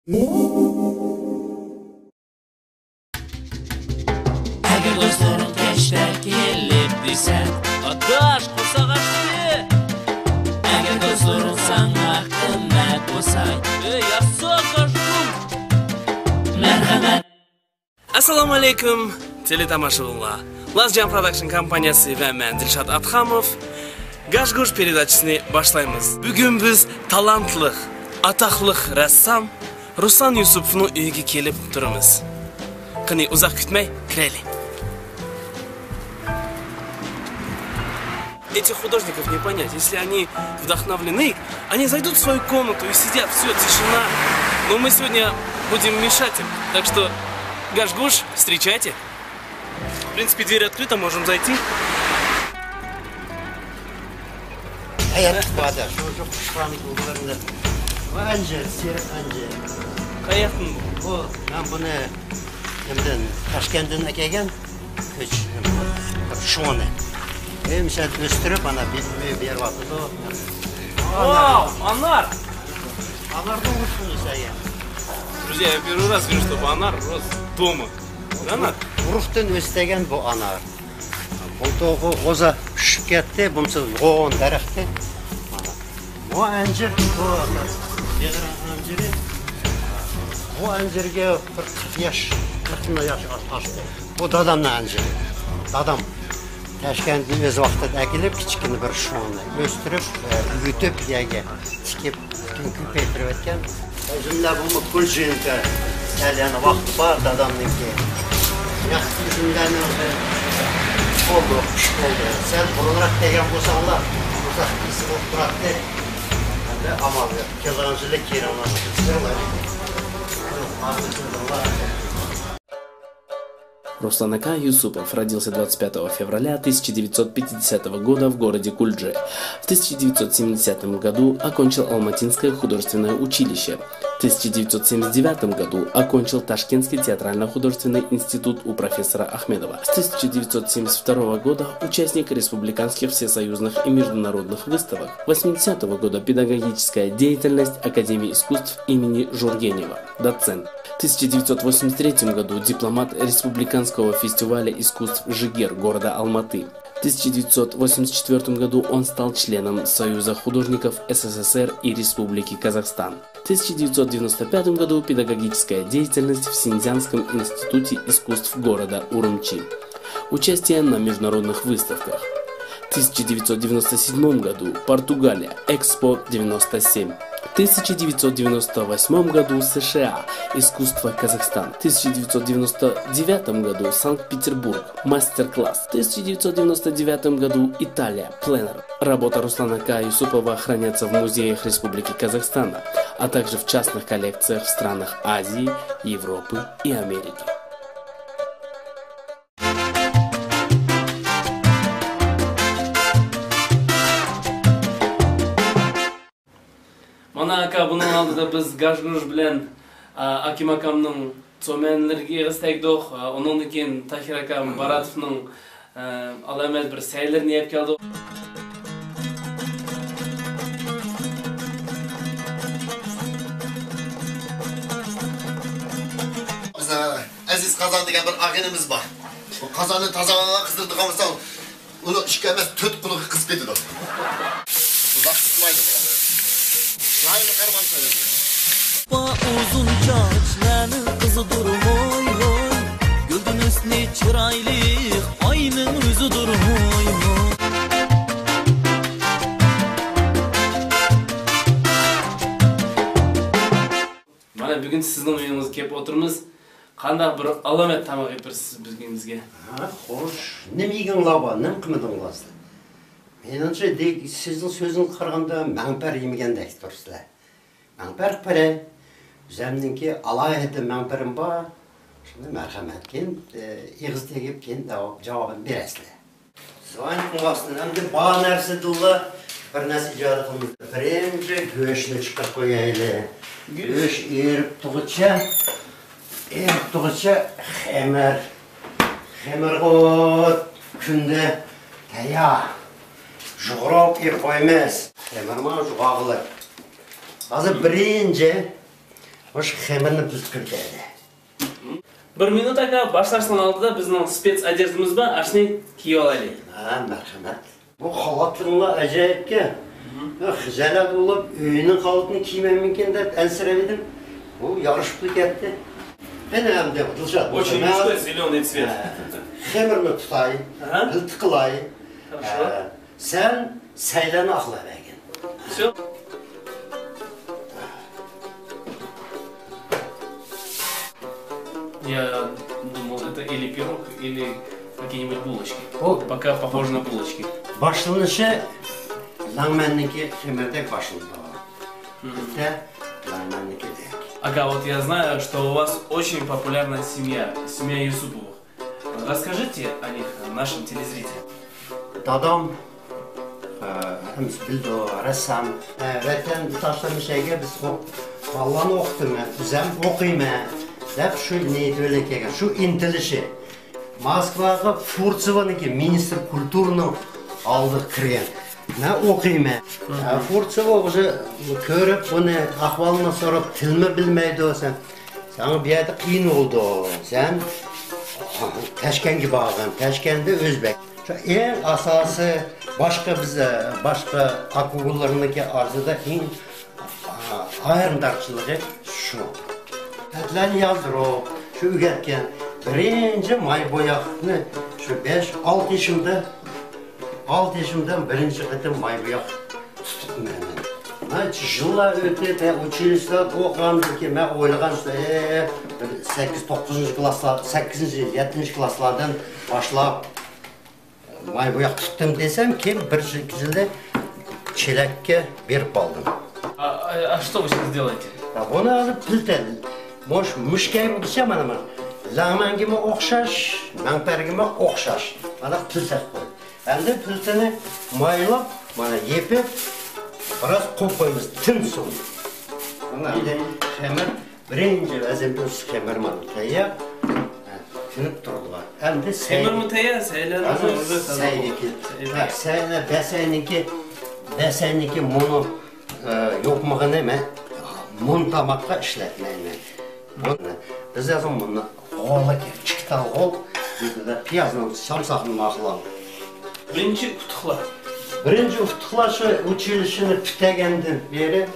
Agar do'stlarim kashlar kelib desang, Adash qosag'ashdi. Agar do'stlarim senga qimmat bo'lsa, yassaqashdim. Marhamat. Assalomu alaykum, teletomoshabinlar. Lazjan Production kompaniyasi va men Dilshod Atxamov Gashgush передачасini boshlaymiz. Bugun biz talantli, ataqli rassom Ruslan Yusupovning uyiga kelib turamiz. Qani uzoq kutmay, kiraylik. Этих художников не понять. Если они вдохновлены, они зайдут в свою комнату и сидят, все, тишина. Но мы сегодня будем мешать им. Так что, Гашгуш, встречайте. В принципе, дверь открыта, можем зайти. Вау, Анар! Друзья, я первый раз вижу, чтобы Анар рос дома. Анар? Урухтан өстеген bu Анар. Бұл оза үшіп кетті, бұмсы оғын дәріқті. Bu әнжір, bu әнжірге 40 yaş açtı. Bu dadamın әнжірі. Dadam Təşkəndin öz vaxtında əkilib, kiçikini bir şuanla östürüb, ütüb, yəgə, tikib, tünkü petrib etkən. Özümlə bunu kul jünkə, gəliyəni vaxtı var dadamın ki, yaxşı üzümdən oldu, oldu. Sən olarak degen bolsanlar, uzaq isi olub bıraktı. Amal yok, kelancılık yeri onlarla. Руслан Ака Юсупов родился 25 февраля 1950 года в городе Кульджи. В 1970 году окончил Алматинское художественное училище. В 1979 году окончил Ташкентский театрально-художественный институт у профессора Ахмедова. С 1972 года участник республиканских всесоюзных и международных выставок. 80 года педагогическая деятельность Академии искусств имени Жургенева. Доцент. В 1983 году дипломат Республиканского фестиваля искусств «Жигер» города Алматы. В 1984 году он стал членом Союза художников СССР и Республики Казахстан. В 1995 году педагогическая деятельность в Синьцзянском институте искусств города Урумчи. Участие на международных выставках. В 1997 году Португалия, Экспо 97. В 1998 году США, искусство Казахстан. В 1999 году Санкт-Петербург, мастер-класс. В 1999 году Италия, пленер. Работа Руслана Ака Юсупова хранятся в музеях Республики Казахстана, а также в частных коллекциях в странах Азии, Европы и Америки. Mana aka bunun aldığında biz Gashgush bilen Akim akamның çömenlerге егістейдік. Onundan keyin Tahir akam Baratovның alamaz bir seylerini yap geldik. Bizde Aziz Kazan degan bir ağinimiz var. O kazanı tazalana kızdırdık ama onu işe emez töt kulu kızıp ketidi. Uzak tutmaydı bu. Aynı karman söyledi. Uzun çaçlarının kızıdır hoy hoy. Güldün üstüne çıraylı ayının yüzüdür hoy hoy. Mana bugün sizin uyunuzga kelib o'tirmiz. Qanday bir alomat tamoq yapırsiz bizga? Ha, xo'sh. Nima yeganlar, nima qilmadinglar? Menimcha, sizning so'zingizni qaraganda manpar yemagandek turibsizlar. Manpar pare, o'zimningki alohida manparim bor. Shuni marhamat keyin ig'iz tegib keyin javobini berasizlar. So'ng qilmasdan endi bor narsadirlar, bir narsa ijod qilamiz. Birinchi go'shtni chiqarib qo'yaylik. Go'sht erib tug'icha xemirg'ot kunda tayyor. Жуғырау қоймас. Әмірма жуғағылар. Қазір бірінші Oş xemirni püskürtedi. Bir minut aka, başlashdan oldida bizning spets одеждамыз bor, ashni kiyib olaylik. Ha, merhamet. Bu xalatınla acayipken. Xizalak olup öyünün xalatını giymem mümkün de ensireledim. Bu yarışıklık etti. Ben hem de Dilşat. Очень мужской, зеленый цвет. Xemirini tutayım, Aha. ıltıkılayım. Хорошо. Sen seyleni akla begin. Все. Я думал, это или пирог, или какие-нибудь булочки. О. Пока похоже на булочки. Başlanışı Langmen'deki xemirdek başlandı. De Langmen'deki de. Ага, вот я знаю, что у вас очень популярная семья, семья Юсуповых. Расскажите о них нашим телезрителям. Dadam hemiz bildi o ressam. Vatan taşlamış şeyge biz o Allah'ını okudum ya, üzem okuyayım ya. Hep şu neydi öyle ki, şu intilişi. Moskvaga Furtsevan'ınki ministr kulturunu aldık kırıyan. Ne okuyayım ya. Furtseva oğuzı körüp bunu ahvalına sorup tilmi bilmeydi o sen. Sana bir yerde kıyın oldu o. Sen Teşkengi bağın, Teşken'de Özbek. Şu en asası başka bize, başka akıllarındaki arzuda en ayrımdarçılığı şu. Etlerini yazdır o, şu ügetken birinci may boyakını şu 5-6 yaşımda 6 yaşımdan birinci kıtım may boyak tutup beni. Yıllar öte de училищеде okuğandı ki ben oylagan işte 8-9 klaslar, 8-7 klaslardan başlayıp may boyak tuttum desem ki bir şekilde çelekke berip aldım. А что вы сейчас делаете? Bunu alıp pilten, müşkeyim gitsem ama Langmengime okşaş, Mangpergime okşaş. Bana piltek koy. Ben de pilteni maylap, bana yepip biraz koyup koyumuz, tüm son. Bunlar da xemir, birinci vəzimden su xemir mantıya tünüp durdular. Hem de Xemir mi tayyor? Bəsəyniki bunu yoxmağını mən muntamakka işletməyini. Biz yazın bunu qoğla ki, çıktal qoğ, piyazın samsaqını mağılan. Birinci Kutuklar. Birinci Utuqlaşı uçilişini pütəgəndən beri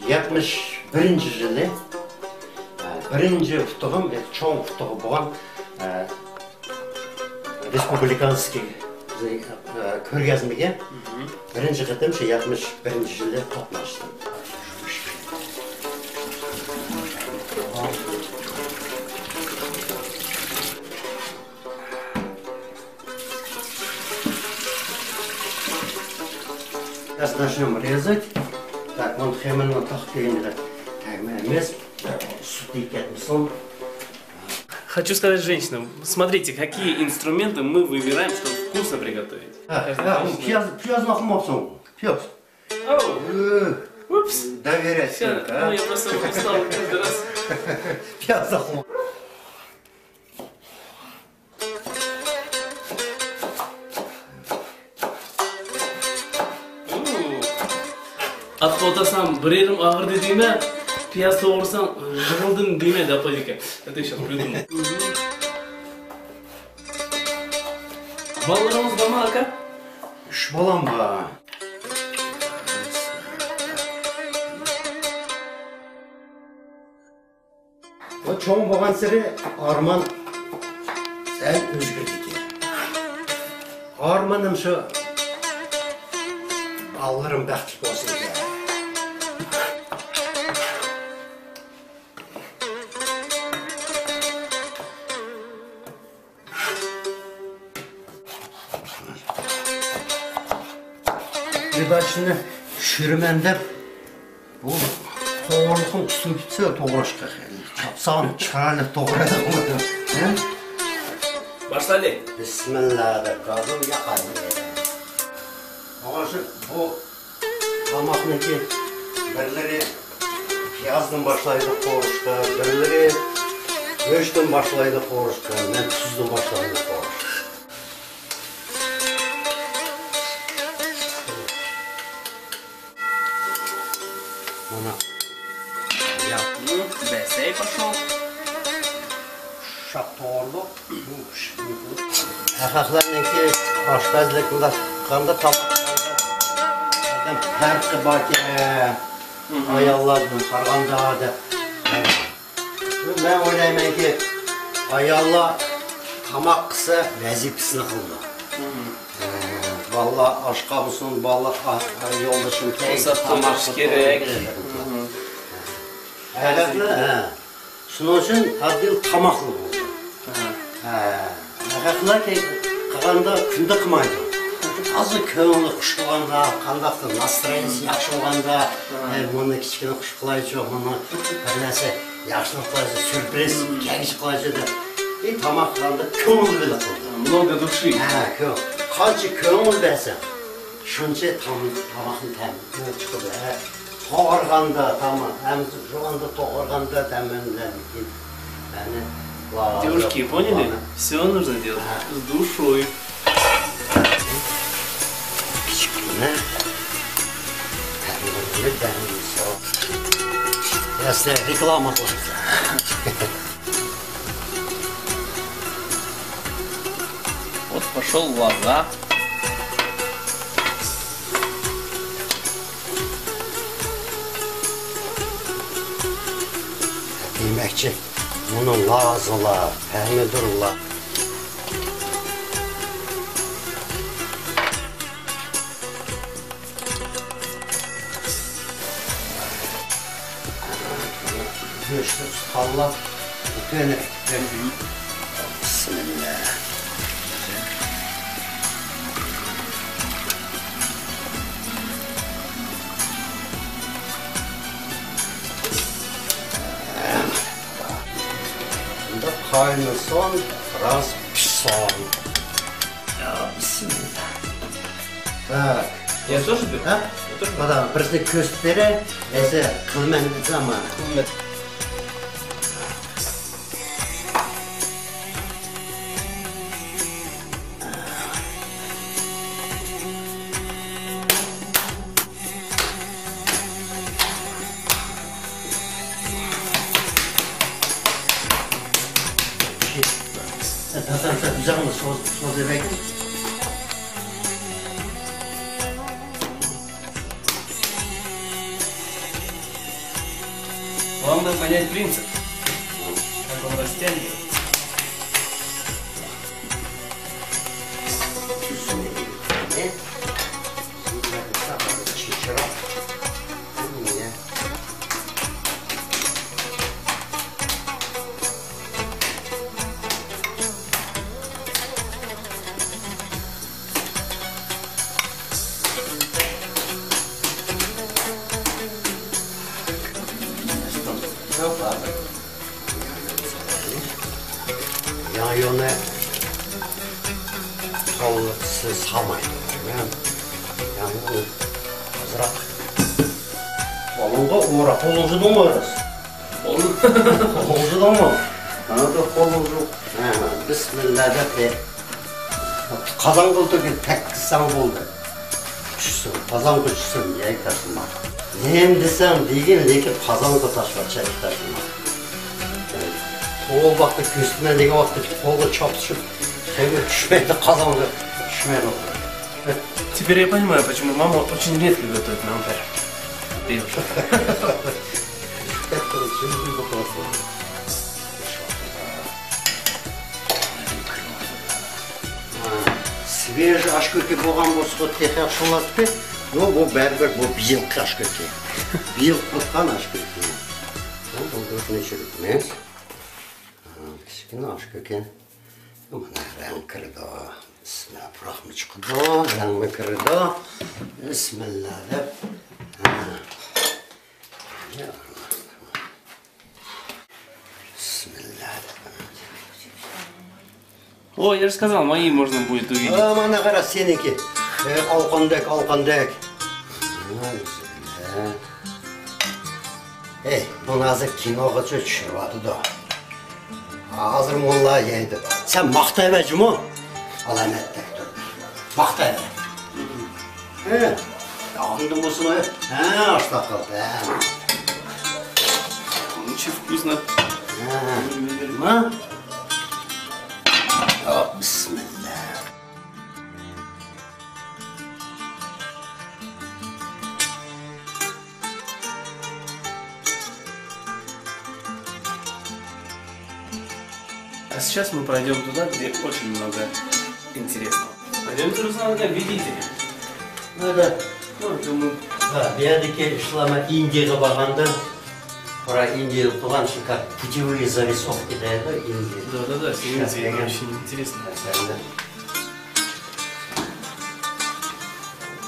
71-ci yılı birinci Utuqum, çoğun Utuqu boğan Respublikanski körgəzmige birinci qıtım 71-ci yılı toplaşdım. Сейчас начнем резать. Так, вон хеменно тахтейнера. Так, mēs сутикетмсон. Хочу сказать женщинам, смотрите, какие инструменты мы выбираем, чтобы вкусно приготовить. Piyaz nakmapsın. Piyaz. Упс. Доверять. Ну, я просто устал каждый раз. Piyaz nakmap. Atqa otasam, bir yerim ağırdı deyme, piyaz doğursam, jығылдым deyme de apadika. Это я сейчас придумал. Балаларымыз бар ма, ака? 3 balam var. O çoğun boğan seri Arman sen özgür dedi. Armanım şu alırım bəxtlik olsun diye. Rıdaşını şürümende bu toğırlıqın üstü bitse toğraşqa çapsan çıkarlı toğradı oldu. Başlayalım. Bismillahirrahmanirrahim. Yakayım. Ağaçı bu tamakniki birileri piyazdan başlaydı qoğuşqa, birileri göçdən başlaydı qoğuşqa, mən tuzdan başlaydı qoğuşqa. Buna Bes. пошел. Шапторлық, Ақақлармен ке ашпазлық қылдаққанда тапқанда пәркі баке аялладың қарғанда деп. Мен ойлаймын ке аялла тамақ қысы вәзипісіні қылды. Бала ашқабысын, бала yoldaşım тамақ керек. Şunun için adil tamaklı oldu. Ağaçlar qılanda күнді қымайды. Azı көңілі құш болғанда, қандақты настроенisi yaxşı болғанда, мұны кішкені құш қылайшы, мұны бір нәрсе yaxшылық қылайшы, сюрприз, кәгіш қылайшы деп. Тамақ қыланда көңіл білі қылды. Много души. Қанша көңіл бәсі, шынша тамақтың тәмі шығып. Тоғырғанда тамақ, әмізі жоғанда тоғырғанда тәмінләнген. Девушки, поняли? Все нужно делать с душой. Кішкіне тәмінлі тәмінлісі. Ясына реклама қылды. Вот пошел лоза. Deməkçi, bunun lazıla, pəhmidurla. Göçtü tutarlar, dönür. Bismillah. Kaynasın, biraz pişsin. Ya bismillah. Tak. Я тоже беру? Ha? Bana birisi köstere, ese kılmen zaman. Tamam, güzel mi? Soz yemek. Главное понять принцип, как он растягивается. Yayını kavluksuz salmaydı. Yani o azırak. Kolunga uğra, koluncu da mı orası? Koluncu da mı? Anada koluncu. Bismillah de. Kazan kıldı ki tek kısan oldu. Düşsün, kazan kılçısın diye taşınmak. Neyim desem diyeyim ki kazan kıltaşma, çelik taşınmak. Ол вақты көстімен деген вақты қолға чапсып, сәйге түшмейді, қазанға түшмейді. Теперь я понимаю, почему мама очень редко готовит на ампер. Девушка. Свежий ашкөке болған болса тек ақшалады бе? Но бұл бәрібір бұл биылғы ашкөке. Биыл қылқан ашкөке. Бұл неше рет емес. Кішкене ашкөке. Мына рәң кірді. Бісміллә, пұрақмы шықды, рәңмі кірді. Бісміллә деп. Бісміллә деп. О, я же сказал, мои можно будет увидеть. Мана қара сенікі. Алқандек, алқандек. Бұны азыр киноға түсіріп аты да. Азыр молла ейді. Сен мақтай бә жұмы? Ал әметтек тұр. Мақтай бә. Ағындың болсын ой? Аштақ қалды. Очень вкусно. На. О, бисмилля. А сейчас мы пройдем туда, где очень много интересного. Пойдемте, Руслан, как видите. Это, Ну, думаю, да, биядики шлама Индияға барғанда, про Индию туғаншы, как путевые зарисовки, да, это Индия. да, Сейчас я очень интересно. Специально.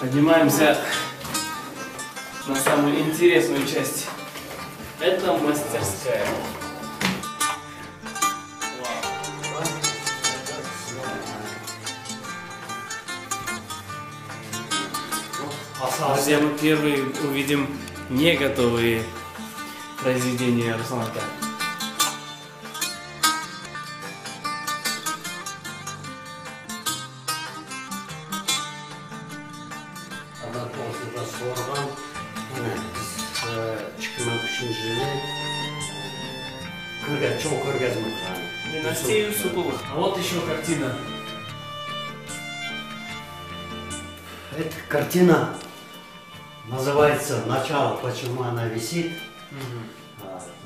Поднимаемся на самую интересную часть. Это мастерская. Друзья, мы первые увидим не готовые произведения Руслана. Она полностью сформирована. 2003 жылы чоң көргәзме кылган. Династия Юсуповых. А вот еще картина. Эта картина называется «Начало». Почему она висит?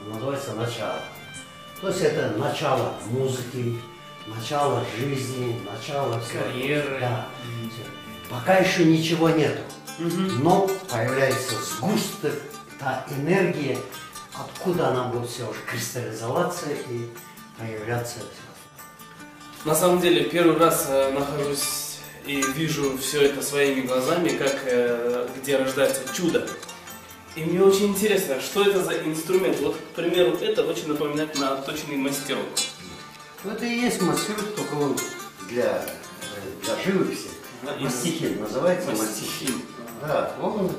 Называется «Начало». То есть это начало музыки, начало жизни, начало Карьеры. Да. Пока еще ничего нету, но появляется сгусток, та энергия, откуда она будет все уже кристаллизоваться и появляться. На самом деле, первый раз нахожусь и вижу все это своими глазами, как где рождается чудо. И мне очень интересно, что это за инструмент. Вот, к примеру, это очень напоминает на отточенный мастерок. Это и есть мастерок, только он для живописи. Мастихин называется мастихин. Да, он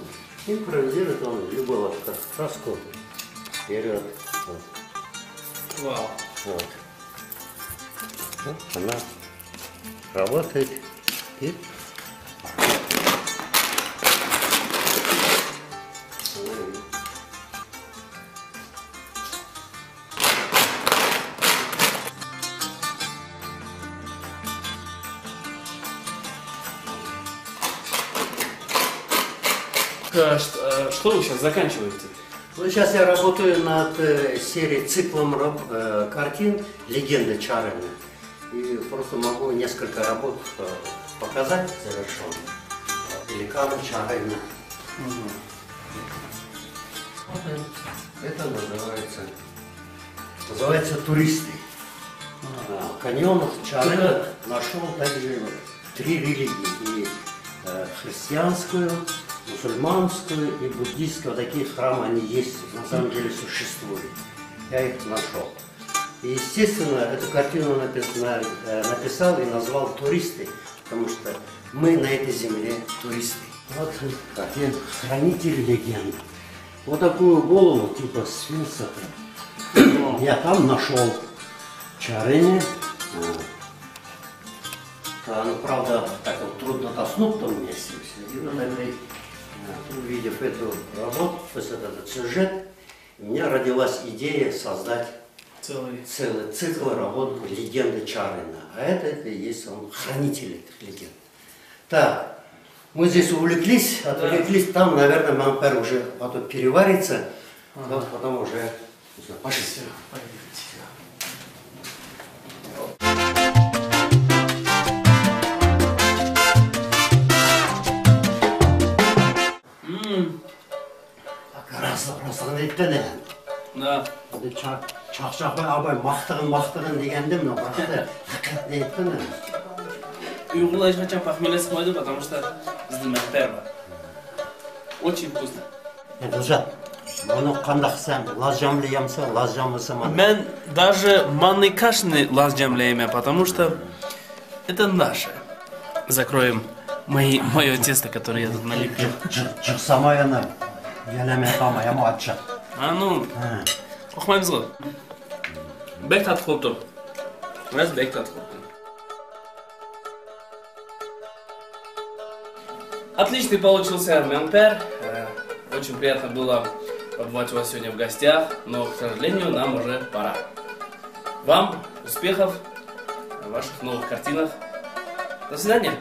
импровизирует, он любой вот краску вперед. Вот. Вау. Вот. Вот она работает и Что вы сейчас заканчиваете? вот сейчас я работаю над серией, циклом картин «Легенда Чарина». И просто могу несколько работ показать завершенно. Великана Чарина. Это называется «Туристы». В каньонах Чарина нашел также 3 религии. И христианскую, мусульманскую и буддийскую. Такие храмы они есть, на самом деле существуют. Я их нашел. И, естественно, эту картину написал и назвал «Туристы», потому что мы на этой земле туристы. Вот картина «Хранитель легенд». Вот такую голову типа сфинкса я там нашел в Чарине. Ну, правда, так вот трудно тоснуть в том месте. И вот увидев эту работу, то есть этот сюжет, у меня родилась идея создать целый цикл работ «Легенды Чарина». А это и есть он хранитель этих легенд. Так, мы здесь увлеклись, отвлеклись, там, наверное, мампер уже потом переварится, потом уже пошли. Расыған еттен ән. Да. Чақшақпай абай мақтығын дегенде мына бақыты хақиқат еттен ән. Уйғурлар ешқашан похмелесмайды, потому что біздің мәктәр бар. Очень вкусно. Гүлжат, мұны қандақсам, лаз жамлиямса, лаз жамлыса маны. Мен даже манной кашны лаз жамляем, потому что это наше. Закроем мое тесто, которое я тут налепил. Жықсамай ана, елеме қамай, ама атша. А ну, оқымаймыз ғой. Бәк татып болып тұр. Раз бәк татып болып тұр. Отличный получился мемпер. Очень приятно было побывать у вас сегодня в гостях, но, к сожалению, нам уже пора. Вам успехов в ваших новых картинах. До свидания.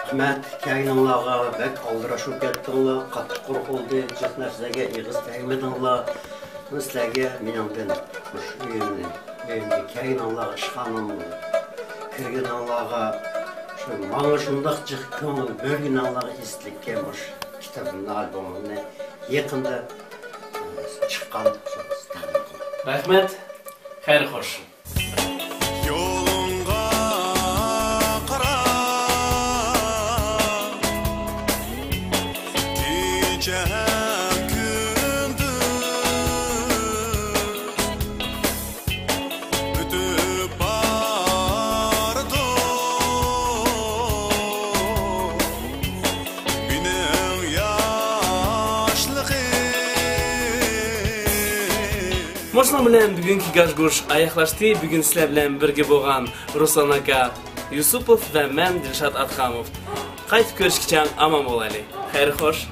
Рахмет, кайныңларга бәк алдырашып кеттіңлар, қатты қорқылды, жақ нәрсеге иғыз тәймедіңлар. Сілерге менің үйімде кайныңлар ішқаным, кіргеніңларға маңы шындақ жық көңіл бөлгеніңларға естілікке кітабымның альбомымны еқында шыққан. Рахмет, хайр хош. Мошна белән бүгенге гаш-гуш аяклашты. Бүген сезләр белән бергә булган Руслан ака Юсупов ва мен Дилшат Атхамов. Кайтып күрешкәчә аман бул әле. Хәйр хош.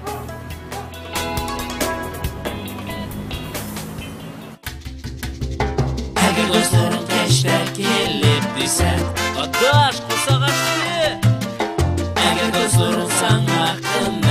Әгер достарың кешпә келіп дисәң, Адаш кусагашты. Әгер достарың саңа